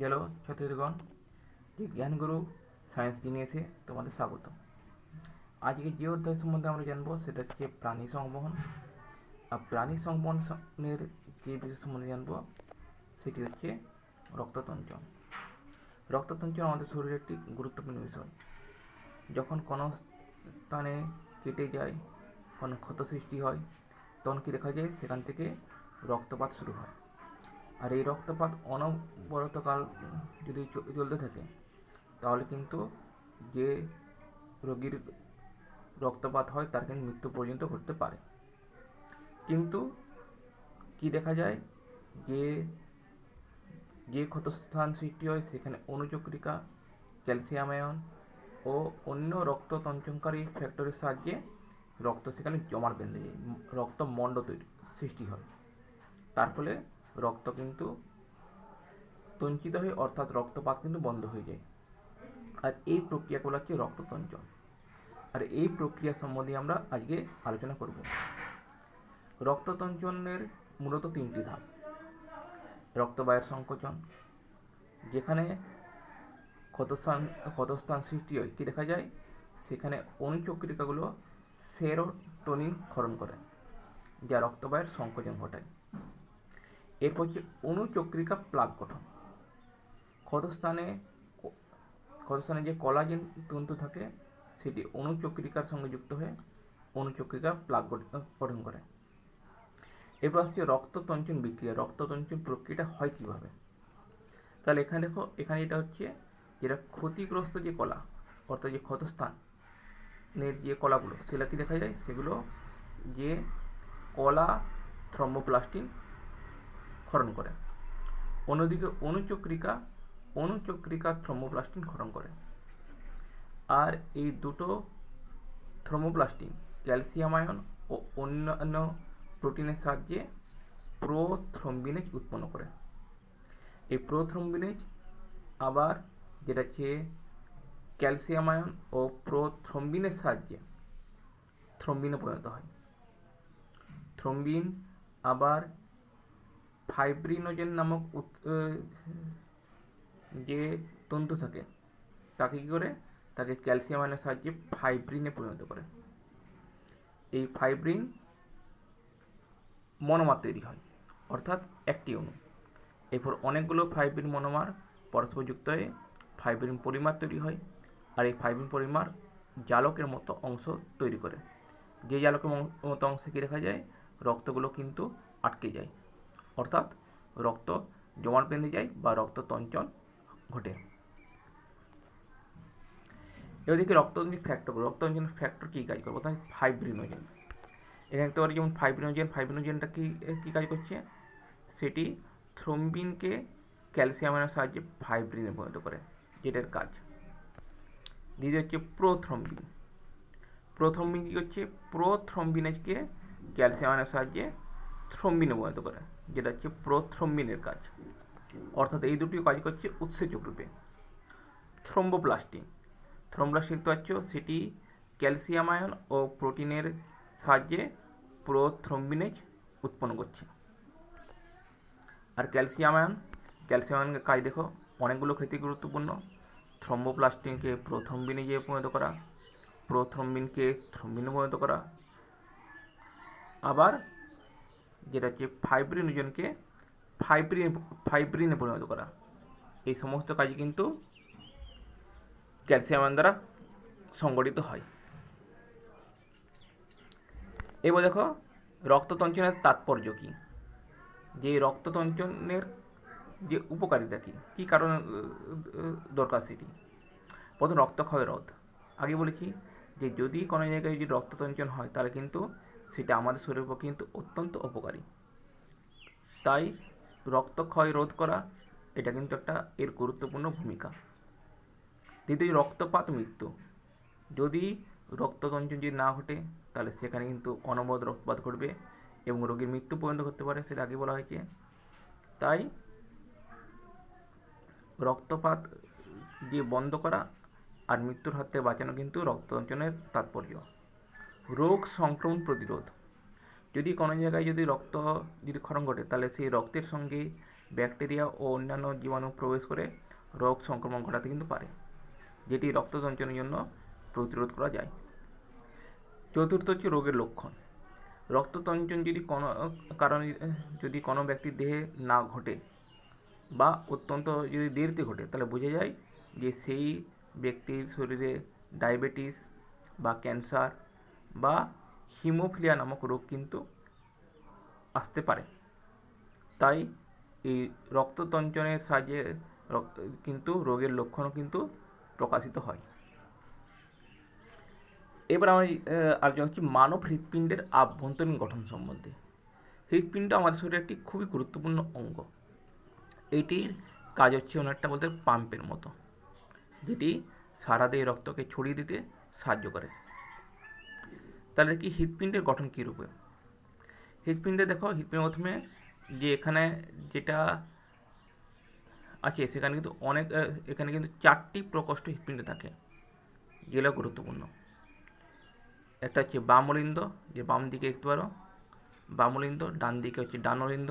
গেল ছাত্রীগণ, যে জ্ঞানগুরু সায়েন্স জিনিয়াসে তোমাদের স্বাগত। আজকে যে অধ্যায় সম্বন্ধে আমরা জানবো সেটা হচ্ছে প্রাণী সংবহন। আর প্রাণী সংবহনের যে বিষয় সম্বন্ধে জানবো সেটি হচ্ছে রক্ততঞ্চন। রক্ততঞ্চন আমাদের শরীরের একটি গুরুত্বপূর্ণ বিষয়। যখন কোনো স্থানে কেটে যায়, কোনো ক্ষত সৃষ্টি হয়, তখন কী দেখা যায় সেখান থেকে রক্তপাত শুরু হয়। আর এই রক্তপাত অনবরতকাল যদি চলতে থাকে তাহলে কিন্তু যে রোগীর রক্তপাত হয় তার কিন্তু মৃত্যু পর্যন্ত ঘটতে পারে। কিন্তু কি দেখা যায়, যে যে ক্ষতস্থান সৃষ্টি হয় সেখানে অণুচক্রিকা, ক্যালসিয়াম আয়ন ও অন্য রক্ত তঞ্চনকারী ফ্যাক্টরের সাহায্যে রক্ত সেখানে জমাট বেঁধে যায়, রক্তমণ্ড সৃষ্টি হয়। তার ফলে রক্ত কিন্তু তঞ্চিত হয়, অর্থাৎ রক্তপাত কিন্তু বন্ধ হয়ে যায়। আর এই প্রক্রিয়াগুলো হচ্ছে রক্ততঞ্চন। আর এই প্রক্রিয়া সম্বন্ধে আমরা আজকে আলোচনা করব। রক্ততঞ্চনের মূলত তিনটি ধাপ। রক্তবাহের সংকোচন, যেখানে ক্ষতস্থান সৃষ্টি হয়, কি দেখা যায় সেখানে অণুচক্রিকাগুলো সেরোটোনিন ক্ষরণ করে, যা রক্তবাহের সংকোচন ঘটায়। এরপর হচ্ছে অণুচক্রিকা প্লাক গঠন। ক্ষতস্থানে ক্ষতস্থানে যে কোলাজেন তন্তু থাকে সেটি অণুচক্রিকার সঙ্গে যুক্ত হয়ে অণুচক্রিকা প্লাক গঠন করে। এরপর আসছে রক্ততঞ্চন বিক্রিয়া। রক্ততঞ্চন প্রক্রিয়াটা হয় কিভাবে? তাহলে এখানে দেখো, এখানে এটা হচ্ছে যেটা ক্ষতিগ্রস্ত যে কলা, অর্থাৎ যে ক্ষতস্থানের যে কলাগুলো, সেগুলো কি দেখা যায়, সেগুলো যে কলা থ্রম্বোপ্লাস্টিন ক্ষরণ করে। অন্যদিকে অণুচক্রিকা থ্রম্বোপ্লাস্টিন ক্ষরণ করে। আর এই দুটো থ্রম্বোপ্লাস্টিন ক্যালসিয়াম আয়ন ও অন্যান্য প্রোটিনের সাহায্যে প্রোথ্রম্বিনেজ উৎপন্ন করে। এই প্রোথ্রম্বিনেজ আবার যেটা হচ্ছে ক্যালসিয়াম আয়ন ও প্রোথ্রম্বিনের সাহায্যে থ্রম্বিনে পরিণত হয়। থ্রম্বিন আবার ফাইব্রিনোজেন নামক যে তন্তু থাকে তাকে কী করে, তাকে ক্যালসিয়াম আয়নের সাহায্যে ফাইব্রিনে পরিণত করে। এই ফাইব্রিন মনোমার তৈরি হয়, অর্থাৎ একটি অণু। এরপর অনেকগুলো ফাইব্রিন মনোমার পরস্পর যুক্ত হয়ে ফাইব্রিন পলিমার তৈরি হয়। আর এই ফাইব্রিন পলিমার জালকের মতো অংশ তৈরি করে। যে জালকের মতো অংশে কী দেখা যায়, রক্তগুলো কিন্তু আটকে যায়, অর্থাৎ রক্ত জমাট বেঁধে যায় বা রক্ততঞ্চন ঘটে। এবার দেখি রক্ততঞ্চন ফ্যাক্টর। রক্ততঞ্চন ফ্যাক্টর কী কাজ করে? প্রথমে ফাইব্রিনোজেন। এখানে দেখতে পারি যেমন ফাইব্রিনোজেনটা কী কাজ করছে, সেটি থ্রম্বিনকে ক্যালসিয়ামের সাহায্যে ফাইব্রিনে পরিণত করে, যেটার কাজ। দ্বিতীয় হচ্ছে প্রোথ্রম্বিন। প্রোথ্রম্বিন কী করছে, প্রোথ্রম্বিনেজকে ক্যালসিয়ামের সাহায্যে থ্রম্বিনে পরিণত করে, যেটা হচ্ছে প্রোথ্রম্বিনের কাজ। অর্থাৎ এই দুটি কাজ করছে উৎসেচক রূপে। থ্রম্বোপ্লাস্টিন দেখতে পাচ্ছ, সেটি ক্যালসিয়াম আয়ন ও প্রোটিনের সাহায্যে প্রোথ্রম্বিনেজ উৎপন্ন করছে। আর ক্যালসিয়াম আয়নের কাজ দেখো, অনেকগুলো ক্ষেত্রে গুরুত্বপূর্ণ। থ্রম্বোপ্লাস্টিনকে প্রোথ্রম্বিনেজে পরিণত করা, প্রোথ্রম্বিনকে থ্রম্বিনে পরিণত করা, আবার যেটা হচ্ছে ফাইব্রিনোজেনকে ফাইব্রিনে পরিণত করা। এই সমস্ত কাজই কিন্তু ক্যালসিয়াম আয়ন দ্বারা সংগঠিত হয়। এবার দেখো রক্ততঞ্চনের তাৎপর্য কী, যে রক্ততঞ্চনের যে উপকারিতা কী, কী কারণে দরকার সেটি। প্রথম, রক্তক্ষয় রোধ। আগে বলেছি যে যদি কোনো জায়গায় যদি রক্ততঞ্চন হয় তাহলে কিন্তু সেটা আমাদের শরীরের পক্ষে কিন্তু অত্যন্ত উপকারী। তাই রক্তক্ষয় রোধ করা এটা কিন্তু একটা এর গুরুত্বপূর্ণ ভূমিকা। দ্বিতীয়, রক্তপাত মৃত্যু। যদি রক্ততঞ্চন যদি না ঘটে তাহলে সেখানে কিন্তু অনবরত রক্তপাত ঘটবে এবং রোগীর মৃত্যু পর্যন্ত করতে পারে, সেটা আগে বলা হয়েছে। তাই রক্তপাত দিয়ে বন্ধ করা আর মৃত্যুর হাত থেকে বাঁচানো কিন্তু রক্ততঞ্চনের তাৎপর্য। রোগ সংক্রমণ প্রতিরোধ। যদি কোনো জায়গায় যদি রক্ত যদি ক্ষরণ ঘটে তাহলে সেই রক্তের সঙ্গে ব্যাকটেরিয়া ও অন্যান্য জীবাণু প্রবেশ করে রোগ সংক্রমণ ঘটাতে কিন্তু পারে, যেটি রক্তসঞ্চালনের জন্য প্রতিরোধ করা যায়। চতুর্থ হচ্ছে রোগের লক্ষণ। রক্তসঞ্চন যদি কোনো কারণে যদি কোনো ব্যক্তির দেহে না ঘটে বা অত্যন্ত যদি দেরিতে ঘটে, তাহলে বোঝা যায় যে সেই ব্যক্তির শরীরে ডায়াবেটিস বা ক্যান্সার বা হিমোফিলিয়া নামক রোগ কিন্তু আসতে পারে। তাই এই রক্তসঞ্চনের সাহায্যে কিন্তু রোগের লক্ষণও কিন্তু প্রকাশিত হয়। এবার আমরা আলোচনা করছি মানব হৃৎপিণ্ডের আভ্যন্তরীণ গঠন সম্বন্ধে। হৃৎপিণ্ড আমাদের শরীরে একটি খুবই গুরুত্বপূর্ণ অঙ্গ। এটির কাজ হচ্ছে অনেকটা বলতে পাম্পের মতো, যেটি সারা দেহে রক্তকে ছড়িয়ে দিতে সাহায্য করে। তাহলে কি হৃৎপিণ্ডের গঠন কী রূপে? হৃৎপিণ্ডে দেখো, হৃৎপিণ্ডের প্রথমে যে এখানে যেটা আছে সেখানে কিন্তু এখানে কিন্তু 4টি প্রকোষ্ঠ হৃৎপিণ্ডে থাকে, যেগুলো গুরুত্বপূর্ণ। একটা হচ্ছে বাম অলিন্দ, যে বাম দিকে দেখতে পারো বাম অলিন্দ, ডান দিকে হচ্ছে ডান অলিন্দ,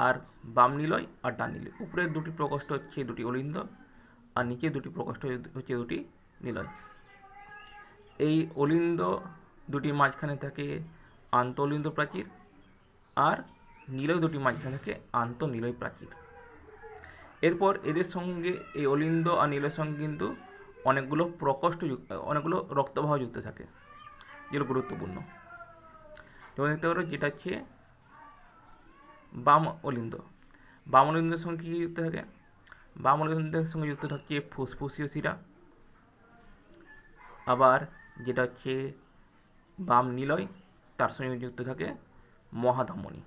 আর বাম নিলয় আর ডান নিলয়। উপরের দুটি প্রকোষ্ঠ হচ্ছে দুটি অলিন্দ, আর নিচে দুটি প্রকোষ্ঠ হচ্ছে দুটি নিলয়। এই অলিন্দ দুটির মাঝখানে থাকে আন্তঃঅলিন্দ প্রাচীর, আর নিলয় দুটির মাঝখানে থাকে আন্তঃনিলয় প্রাচীর। এরপর এদের সঙ্গে এই অলিন্দ আর নিলয়ের সঙ্গে কিন্তু অনেকগুলো রক্তবাহ যুক্ত থাকে, যেগুলো গুরুত্বপূর্ণ। যেমন দেখতে পারো, যেটা হচ্ছে বাম অলিন্দ। বাম অলিন্দের সঙ্গে কী যুক্ত থাকে? বাম অলিন্দের সঙ্গে যুক্ত থাকছে ফুসফুসীয় শিরা। আবার যেটা হচ্ছে বাম নিলয়, তার সঙ্গে যুক্ত থাকে মহাধমনী।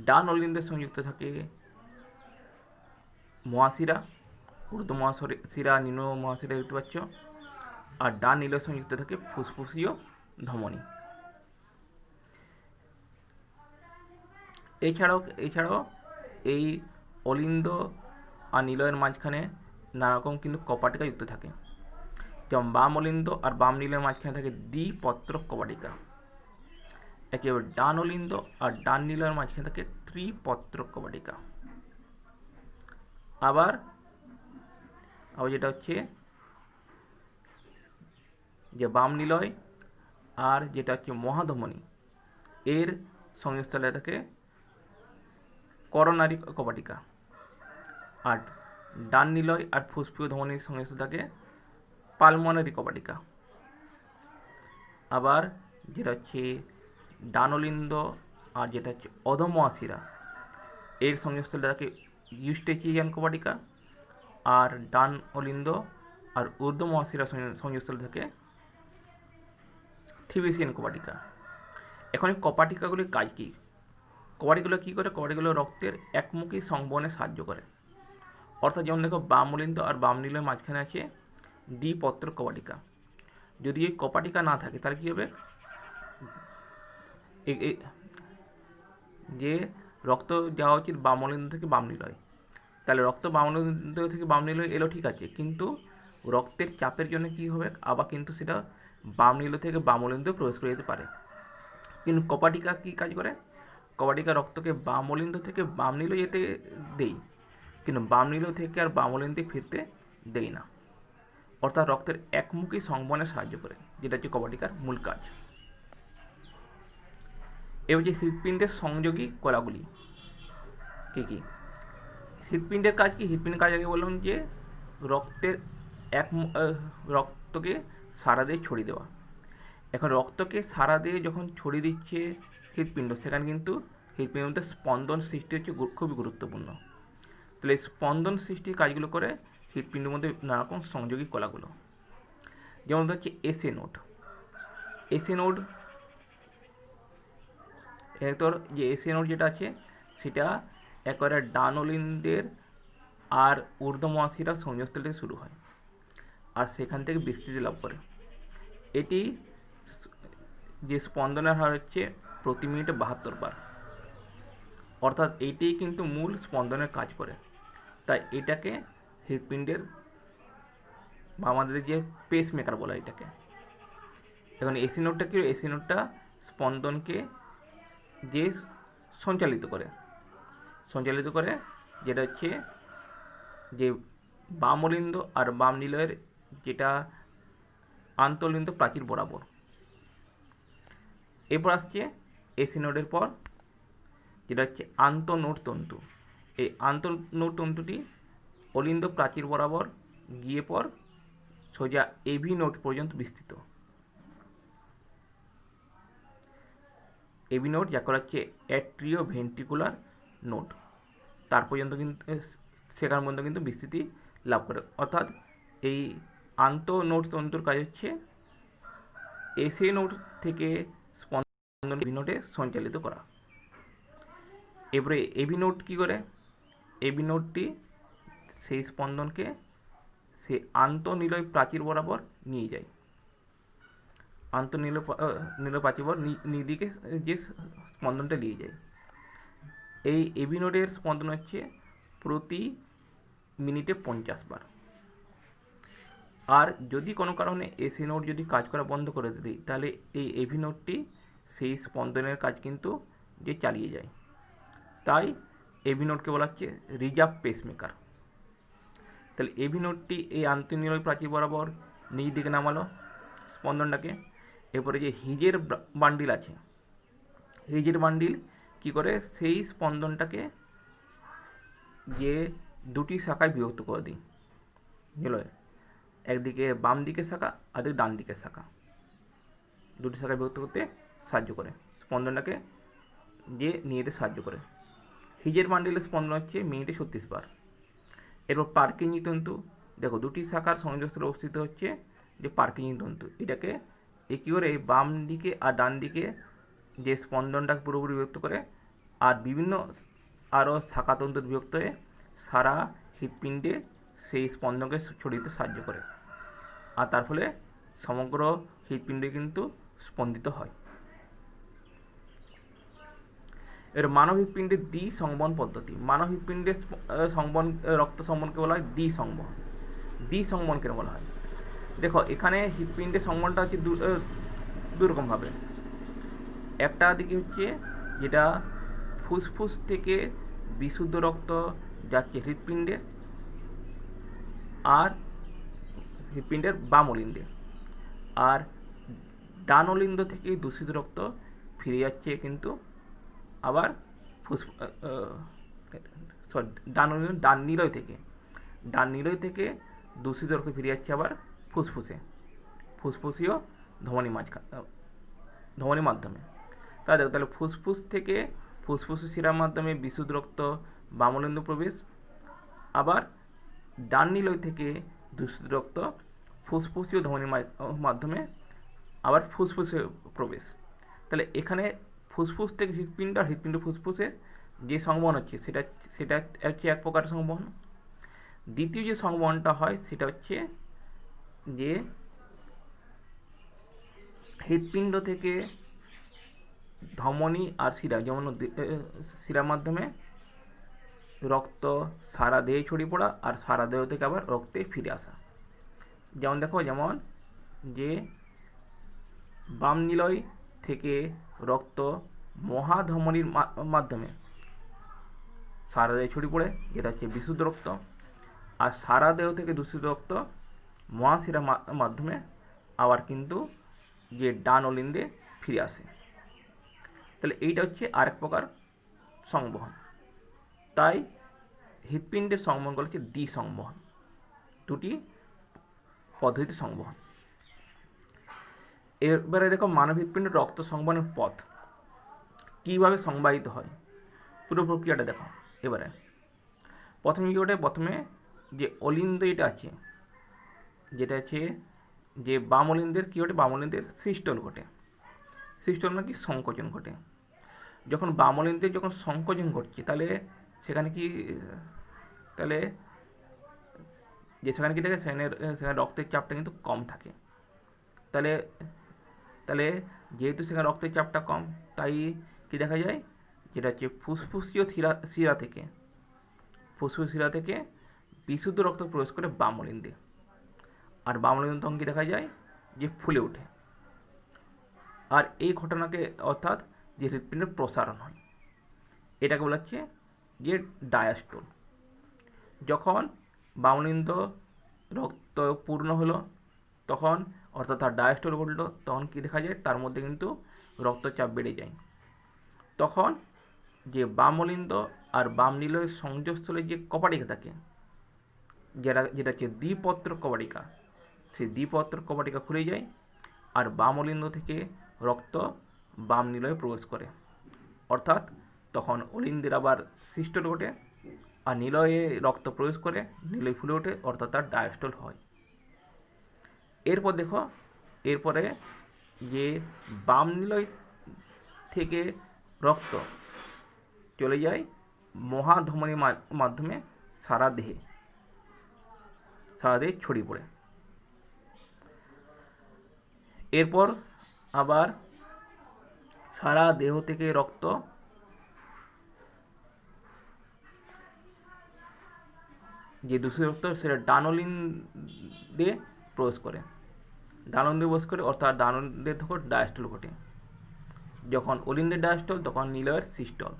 ডান অলিন্দের সঙ্গে যুক্ত থাকে মহাশিরা, ঊর্ধ্ব মহাশিরা, নিম্ন মহাশিরা দেখতে পাচ্ছ। আর ডান নিলয়ের সঙ্গে যুক্ত থাকে ফুসফুসীয় ধমনী। এছাড়াও এই অলিন্দ আর নিলয়ের মাঝখানে নানা রকম কিন্তু কপাটিকা যুক্ত থাকে। যেমন বাম অলিন্দ আর বাম নিলয়ের মাঝখানে থাকে দ্বিপত্রক কপাটিকা। একেবারে ডান অলিন্দ আর ডান নিলয়ের মাঝখানে থাকে ত্রিপত্রক কপাটিকা। আবার যেটা হচ্ছে যে বাম নিলয় আর যেটা হচ্ছে মহাধমনী, এর সংযোগস্থলে থাকে করোনারি কপাটিকা। আর ডান নিলয় আর ফুসফুসীয় ধমনীর সংযোগস্থলে থাকে পালমোনারি কপাটিকা। আবার যেটা হচ্ছে ডান অলিন্দ আর যেটা হচ্ছে অধমহাশিরা, এর সংযোগস্থলে থাকে ইউস্টেচিয়ান কপাটিকা। আর ডান অলিন্দ আর ঊর্ধ্ব মহাশিরা সংযোগস্থলে থাকে থিবেসিয়ান কপাটিকা। এখন এই কপাটিকাগুলির কাজ কী? কপাটিকাগুলো কী করে? কপাটিকাগুলো রক্তের একমুখী সংবহনে সাহায্য করে। অর্থাৎ যেমন দেখো, বাম অলিন্দ আর বাম নিলয়ের মাঝখানে আছে দ্বিপত্রক কপাটিকা। যদি এই কপাটিকা না থাকে, তাহলে কী হবে? যে রক্ত যাওয়া উচিত বাম অলিন্দ থেকে বাম নিলয়, তাহলে রক্ত বাম অলিন্দ থেকে বাম নিলয় এলো, ঠিক আছে, কিন্তু রক্তের চাপের জন্য কী হবে? আবার কিন্তু সেটা বাম নিলয় থেকে বাম অলিন্দে প্রবেশ করে যেতে পারে। কিন্তু কপাটিকা কী কাজ করে? কপাটিকা রক্তকে বাম অলিন্দ থেকে বাম নিলয় যেতে দেই, কিন্তু বাম নিলয় থেকে আর বাম অলিন্দে ফিরতে দেই না। অর্থাৎ রক্তের একমুখী সংবহনে সাহায্য করে, যেটা হচ্ছে কপাটিকার মূল কাজ। এবার যে হৃৎপিণ্ডের সংযোগী কলাগুলি কী কী? হৃৎপিণ্ডের কাজ কি? হৃৎপিণ্ডের কাজ আগে বললাম যে রক্তকে সারা দেহে ছড়িয়ে দেওয়া। এখন রক্তকে সারা দেহে যখন ছড়িয়ে দিচ্ছে হৃৎপিণ্ড, সেখানে কিন্তু হৃৎপিণ্ডের মধ্যে স্পন্দন সৃষ্টি হচ্ছে খুবই গুরুত্বপূর্ণ। তাহলে এই স্পন্দন সৃষ্টির কাজগুলো করে হৃৎপিণ্ডের মধ্যে নানা রকম সংযোগী কলাগুলো। যেমন হচ্ছে এসএ নোড। এসএ নোড, এরপর যে এসএ নোড যেটা আছে, সেটা একেবারে ডান অলিন্দের আর ঊর্ধ্ব মহাশিরা সংযোগস্থল থেকে শুরু হয়, আর সেখান থেকে বিস্তৃতি লাভ করে। এটি যে স্পন্দনের হার হচ্ছে প্রতি মিনিটে 72 বার। অর্থাৎ এইটিই কিন্তু মূল স্পন্দনের কাজ করে। তাই এটাকে হৃৎপিণ্ডের বা আমাদের যে পেস মেকার বলা এটাকে। এখন এসি নোডটা কি? এসি নোডটা স্পন্দনকে যে সঞ্চালিত করে, সঞ্চালিত করে, যেটা হচ্ছে যে বাম অলিন্দ আর বাম নিলয়ের যেটা আন্তঃলিন্দ প্রাচীর বরাবর। এরপর আসছে এসি নোডের পর যেটা হচ্ছে আন্তঃনোড তন্তু। এই আন্তঃনোড তন্তুটি অলিন্দ প্রাচীর বরাবর গিয়ে পর সোজা এভি নোড পর্যন্ত বিস্তৃত। এভি নোড যাকে হচ্ছে অ্যাট্রিও ভেন্ট্রিকুলার নোড, তার পর্যন্ত কিন্তু সেখান পর্যন্ত কিন্তু বিস্তৃতি লাভ করে। অর্থাৎ এই আন্তঃনোড তন্তুর কাজ হচ্ছে এসি নোড থেকে স্পন্দন এভি নোডে সঞ্চালিত করা। এবারে এভি নোড কী করে? এভি নোডটি সেই স্পন্দনকে সে আন্তঃনিলয় প্রাচীর বরাবর নিয়ে যায়। নিলয় প্রাচীর বরাবর নিদিকে যে স্পন্দনটা নিয়ে যায়। এই এভি নোডের স্পন্দন হচ্ছে প্রতি মিনিটে 50 বার। আর যদি কোনো কারণে এসি নোড যদি কাজ করা বন্ধ করে দিই, তাহলে এই এভি নোডটি সেই স্পন্দনের কাজ কিন্তু যে চালিয়ে যায়। তাই এভি নোডকে বলা হচ্ছে রিজার্ভ পেসমেকার। তাহলে এভি নোডটি এই আন্তঃনিলয় প্রাচীর বরাবর নিজ দিকে নামালো স্পন্দনটাকে। এরপরে যে হিজের বান্ডিল আছে, হিজের বান্ডিল কি করে? সেই স্পন্দনটাকে যে দুটি শাখায় বিভক্ত করে দিই নিলয়ের, একদিকে বাম দিকের শাখা আর ডান দিকের শাখা, দুটি শাখায় বিভক্ত করতে সাহায্য করে, স্পন্দনটাকে যে নিয়ে যেতে সাহায্য করে। হিজের বান্ডিলের স্পন্দন হচ্ছে মিনিটে 36 বার। এরপর পার্কিঞ্জি তন্তু, দেখো দুটি শাখার সংযোগস্থলে অবস্থিত হচ্ছে যে পার্কিঞ্জি তন্তু। এটাকে কী করে? বাম দিকে আর ডান দিকে যে স্পন্দনটাকে পুরোপুরি বিভক্ত করে, আর বিভিন্ন আরও শাখা তন্তু বিভক্ত হয়ে সারা হৃৎপিণ্ডে সেই স্পন্দনকে ছড়িয়ে দিতে সাহায্য করে, আর তার ফলে সমগ্র হৃৎপিণ্ডে কিন্তু স্পন্দিত হয়। এর মানব হৃৎপিণ্ডের দ্বি সংবহন পদ্ধতি। মানব হৃৎপিণ্ডের সংবহন, রক্ত সংবহনকে বলা হয় দ্বি সংবহন। দ্বি সংবহন কেন বলা হয়? দেখো এখানে হৃৎপিণ্ডের সংবহনটা হচ্ছে দুরকমভাবে। একটা দিকে হচ্ছে যেটা ফুসফুস থেকে বিশুদ্ধ রক্ত যাচ্ছে হৃৎপিণ্ডে, আর হৃৎপিণ্ডের বাম অলিন্দে, আর ডান অলিন্দ থেকে দূষিত রক্ত ফিরে যাচ্ছে কিন্তু আবার ডান নিলয় থেকে দূষিত রক্ত ফিরে যাচ্ছে আবার ফুসফুসীয় ধমনির মাধ্যমে। তাহলে ফুসফুস থেকে ফুসফুসীয় শিরার মাধ্যমে বিশুদ্ধ রক্ত বাম অলিন্দ প্রবেশ, আবার ডান নিলয় থেকে দূষিত রক্ত ফুসফুসীয় ধমনির মাধ্যমে আবার ফুসফুসে প্রবেশ। তাহলে এখানে ফুসফুস থেকে হৃৎপিণ্ড আর হৃৎপিণ্ড ফুসফুসের যে সংবহন হচ্ছে সেটা হচ্ছে এক প্রকার সংবহন। দ্বিতীয় যে সংবহনটা হয় সেটা হচ্ছে যে হৃৎপিণ্ড থেকে ধমনী আর শিরা, যেমন শিরার মাধ্যমে রক্ত সারা দেহে ছড়িয়ে পড়া, আর সারা দেহ থেকে আবার রক্তে ফিরে আসা। যেমন দেখো, যেমন যে বাম নিলয় থেকে রক্ত মহাধমনীর মাধ্যমে সারা দেহে ছড়িয়ে পড়ে, যেটা হচ্ছে বিশুদ্ধ রক্ত, আর সারা দেহ থেকে দূষিত রক্ত মহাশিরার মাধ্যমে আবার কিন্তু যে ডান অলিন্দে ফিরে আসে। তাহলে এইটা হচ্ছে আরেক প্রকার সংবহন। তাই হৃৎপিণ্ডের সংবহনগুলো হচ্ছে দ্বি সংবহন, দুটি পদ্ধতিতে সংবহন। এবারে দেখো মানব হৃৎপিণ্ডের রক্ত সংবহনের পথ কীভাবে সংবাহিত হয়, পুরো প্রক্রিয়াটা দেখো। এবারে প্রথমে কী ঘটে? প্রথমে যে অলিন্দ যেটা আছে যে বাম অলিন্দের কী ঘটে? বাম অলিন্দের সিস্টল ঘটে। সিস্টল মানে কি? সংকোচন ঘটে। যখন বাম অলিন্দের যখন সংকোচন ঘটছে, তাহলে সেখানে কি থাকে? সেখানে রক্তের চাপটা কিন্তু কম থাকে। তাহলে যেহেতু সেখানে রক্তের চাপটা কম, তাই কি দেখা যায়? যেটা হচ্ছে ফুসফুসীয় শিরা থেকে বিশুদ্ধ রক্ত প্রবেশ করে বাম অলিন্দে, আর বাম অলিন্দ তখন কি দেখা যায়? যে ফুলে ওঠে। আর এই ঘটনাকে অর্থাৎ যে হৃৎপিণ্ডের প্রসারণ হয়, এটাকে বলা হচ্ছে যে ডায়াস্টোল। যখন বামলিন্দ রক্ত পূর্ণ হলো তখন, অর্থাৎ তার ডায়াস্টোল ঘটলো, তখন কী দেখা যায়, তার মধ্যে কিন্তু রক্তচাপ বেড়ে যায়। তখন যে বামলিন্দ আর বামনিলয়ের সংযোগস্থলে যে কপাটিকা থাকে, যেটা হচ্ছে দ্বিপত্র কপাটিকা, সেই দ্বিপত্র কপাটিকা খুলে যায় আর বামলিন্দ থেকে রক্ত বামনিলয়ে প্রবেশ করে। অর্থাৎ তখন অলিন্দের আবার সিস্টোল ঘটে আর নিলয়ে রক্ত প্রবেশ করে, নিলয় ফুলে ওঠে, অর্থাৎ তার ডায়াস্টোল হয়। এরপর দেখো, এরপরে যে বাম নিলয় থেকে রক্ত চলে যায় মহাধমনির মাধ্যমে সারা দেহে ছড়িয়ে পড়ে। এরপর আবার সারা দেহ থেকে রক্ত যে দূষিত রক্ত সেটা ডানোলিন্দে প্রবেশ করে, অর্থাৎ ডানোলিন্দে তখন ডায়াস্টোল ঘটে। যখন অলিন্দের ডায়াস্টোল তখন নিলয়ের সিস্টল,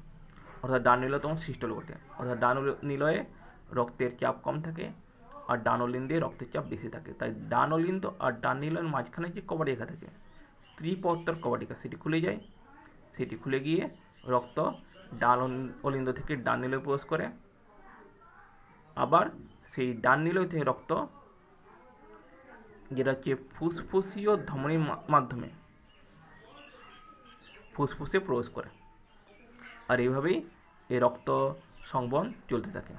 অর্থাৎ ডান নিলয় তখন সিস্টল ঘটে। অর্থাৎ ডান নিলয়ে রক্তের চাপ কম থাকে আর ডানোলিন্দে রক্তের চাপ বেশি থাকে। তাই ডানোলিন্দ আর ডান নিলয়ের মাঝখানে যে কপাটিকা থাকে, ত্রিপত্তর কপাটিকা, সেটি খুলে যায়। সেটি খুলে গিয়ে রক্ত ডান অলিন্দ থেকে ডান নিলয়ে প্রবেশ করে। আবার সেই ডান নিলয় থেকে রক্ত, যেটা হচ্ছে ফুসফুসীয় ধমনির মাধ্যমে ফুসফুসে প্রবেশ করে। আর এইভাবেই এই রক্ত সংবহন চলতে থাকে।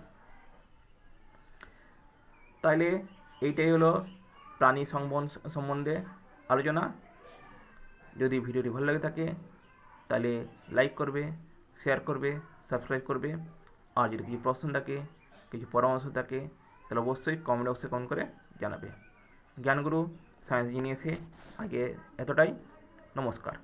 তাইলে এইটাই হলো প্রাণী সংবহন সম্বন্ধে আলোচনা। যদি ভিডিওটি ভালো লাগে থাকে তাহলে লাইক করবে, শেয়ার করবে, সাবস্ক্রাইব করবে। আর যদি কিছু প্রশ্ন থাকে, কিছু পরামর্শ থাকে, তাহলে অবশ্যই কমেন্ট বক্সে কমেন্ট করে জানাবে। জ্ঞানগুরু সায়েন্স জিনিয়াসে আগে এতটাই। নমস্কার।